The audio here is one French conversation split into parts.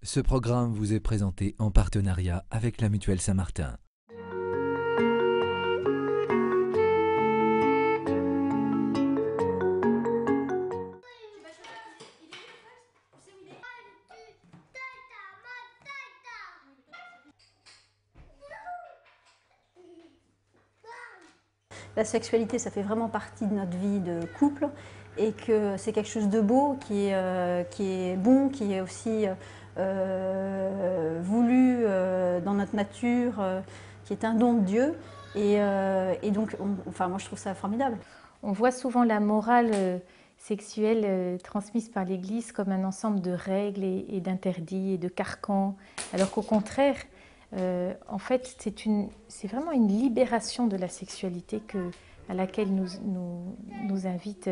Ce programme vous est présenté en partenariat avec la Mutuelle Saint-Martin. La sexualité, ça fait vraiment partie de notre vie de couple et que c'est quelque chose de beau, qui est bon, qui est aussi voulu dans notre nature, qui est un don de Dieu. Et donc, moi je trouve ça formidable. On voit souvent la morale sexuelle transmise par l'Église comme un ensemble de règles et d'interdits et de carcans, alors qu'au contraire, en fait, c'est vraiment une libération de la sexualité à laquelle nous invite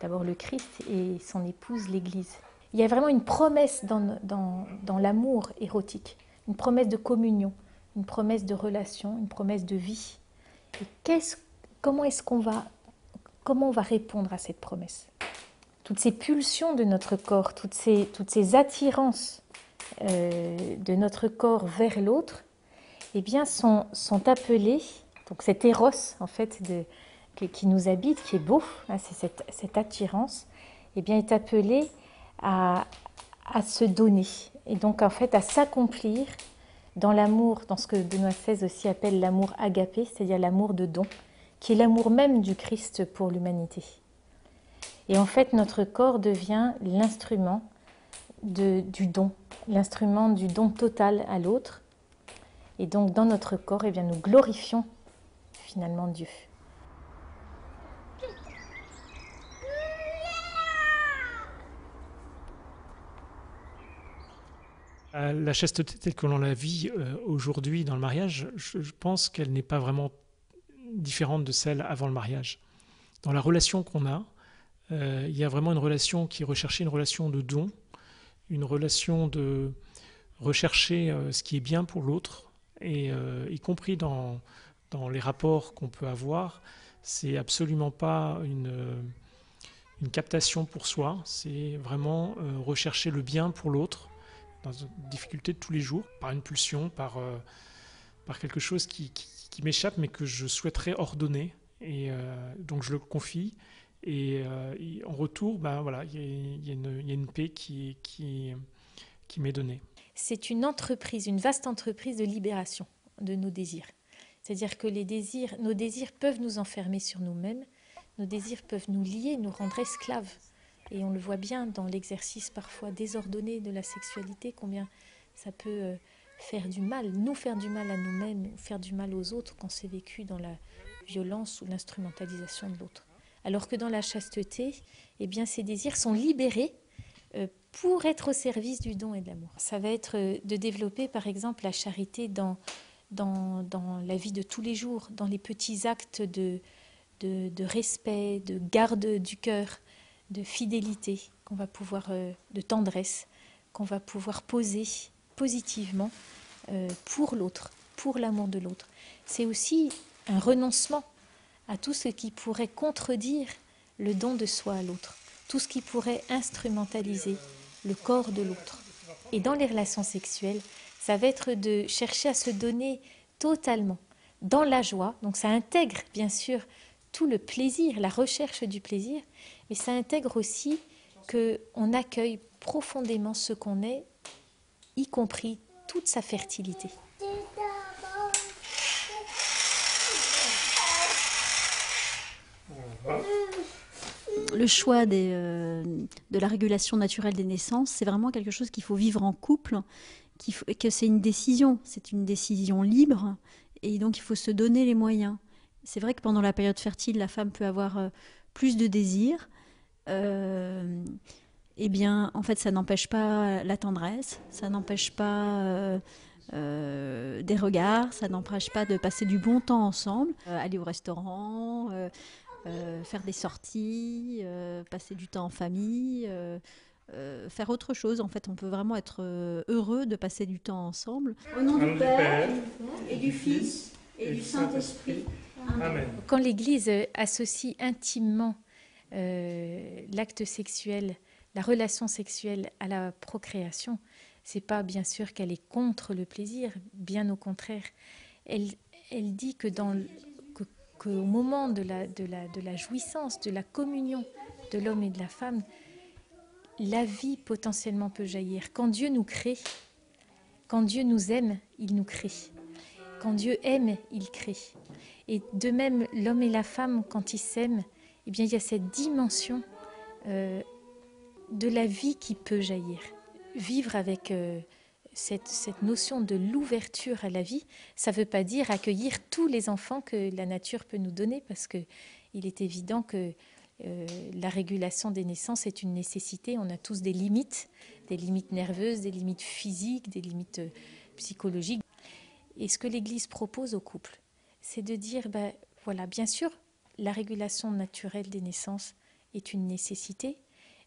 d'abord le Christ et son épouse, l'Église. Il y a vraiment une promesse dans l'amour érotique, une promesse de communion, une promesse de relation, une promesse de vie. Et comment on va répondre à cette promesse? Toutes ces pulsions de notre corps, toutes ces attirances de notre corps vers l'autre, eh bien, sont appelées, donc cet éros en fait qui nous habite, qui est beau, hein, c'est cette attirance, eh bien, est appelée à se donner et donc en fait à s'accomplir dans l'amour, dans ce que Benoît XVI aussi appelle l'amour agapé, c'est-à-dire l'amour de don, qui est l'amour même du Christ pour l'humanité. Et en fait, notre corps devient l'instrument du don, l'instrument du don total à l'autre. Et donc, dans notre corps, eh bien, nous glorifions finalement Dieu. La chasteté telle que l'on la vit aujourd'hui dans le mariage, je pense qu'elle n'est pas vraiment différente de celle avant le mariage. Dans la relation qu'on a, il y a vraiment une relation qui est recherchée, une relation de don, une relation de rechercher ce qui est bien pour l'autre, et y compris dans les rapports qu'on peut avoir, c'est absolument pas une captation pour soi, c'est vraiment rechercher le bien pour l'autre, dans une difficulté de tous les jours, par une pulsion, par quelque chose qui m'échappe mais que je souhaiterais ordonner. Et donc je le confie. Et en retour, voilà, il y a une paix qui m'est donnée. C'est une vaste entreprise de libération de nos désirs. C'est-à-dire que nos désirs peuvent nous enfermer sur nous-mêmes, nos désirs peuvent nous lier, nous rendre esclaves. Et on le voit bien dans l'exercice parfois désordonné de la sexualité, combien ça peut faire du mal, nous faire du mal à nous-mêmes, faire du mal aux autres quand c'est vécu dans la violence ou l'instrumentalisation de l'autre. Alors que dans la chasteté, eh bien, ces désirs sont libérés pour être au service du don et de l'amour. Ça va être de développer par exemple la charité dans la vie de tous les jours, dans les petits actes de respect, de garde du cœur, de fidélité, de tendresse, qu'on va pouvoir poser positivement pour l'autre, pour l'amour de l'autre. C'est aussi un renoncement à tout ce qui pourrait contredire le don de soi à l'autre, tout ce qui pourrait instrumentaliser le corps de l'autre. Et dans les relations sexuelles, ça va être de chercher à se donner totalement, dans la joie. Donc ça intègre bien sûr tout le plaisir, la recherche du plaisir, mais ça intègre aussi qu'on accueille profondément ce qu'on est, y compris toute sa fertilité. Le choix de la régulation naturelle des naissances, c'est vraiment quelque chose qu'il faut vivre en couple, que c'est une décision libre, et donc il faut se donner les moyens. C'est vrai que pendant la période fertile, la femme peut avoir plus de désirs. Eh bien, en fait, ça n'empêche pas la tendresse, ça n'empêche pas des regards, ça n'empêche pas de passer du bon temps ensemble, aller au restaurant, faire des sorties, passer du temps en famille, faire autre chose. En fait, on peut vraiment être heureux de passer du temps ensemble. Au nom du Père et du Fils et du Saint-Esprit. Amen. Quand l'Église associe intimement l'acte sexuel la relation sexuelle à la procréation, c'est pas bien sûr qu'elle est contre le plaisir, bien au contraire. Elle dit que qu'au moment de la jouissance, de la communion de l'homme et de la femme, la vie potentiellement peut jaillir. Quand Dieu nous crée, quand Dieu nous aime, il nous crée. Quand Dieu aime, il crée. Et de même, l'homme et la femme, quand ils s'aiment, eh bien, il y a cette dimension de la vie qui peut jaillir. Vivre avec cette notion de l'ouverture à la vie, ça ne veut pas dire accueillir tous les enfants que la nature peut nous donner, parce qu'il est évident que la régulation des naissances est une nécessité. On a tous des limites nerveuses, des limites physiques, des limites psychologiques. Et ce que l'Église propose aux couples, c'est de dire, voilà, bien sûr, la régulation naturelle des naissances est une nécessité,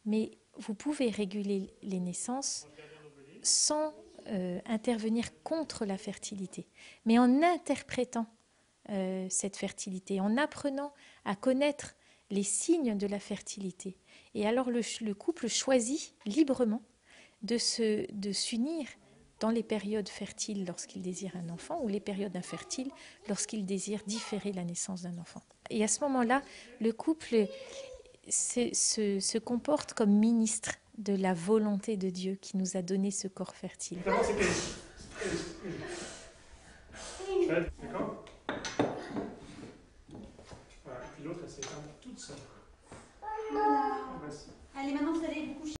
mais vous pouvez réguler les naissances sans intervenir contre la fertilité, mais en interprétant cette fertilité, en apprenant à connaître les signes de la fertilité. Et alors le couple choisit librement de s'unir dans les périodes fertiles lorsqu'il désire un enfant, ou les périodes infertiles lorsqu'il désire différer la naissance d'un enfant. Et à ce moment-là, le couple se comporte comme ministre de la volonté de Dieu qui nous a donné ce corps fertile.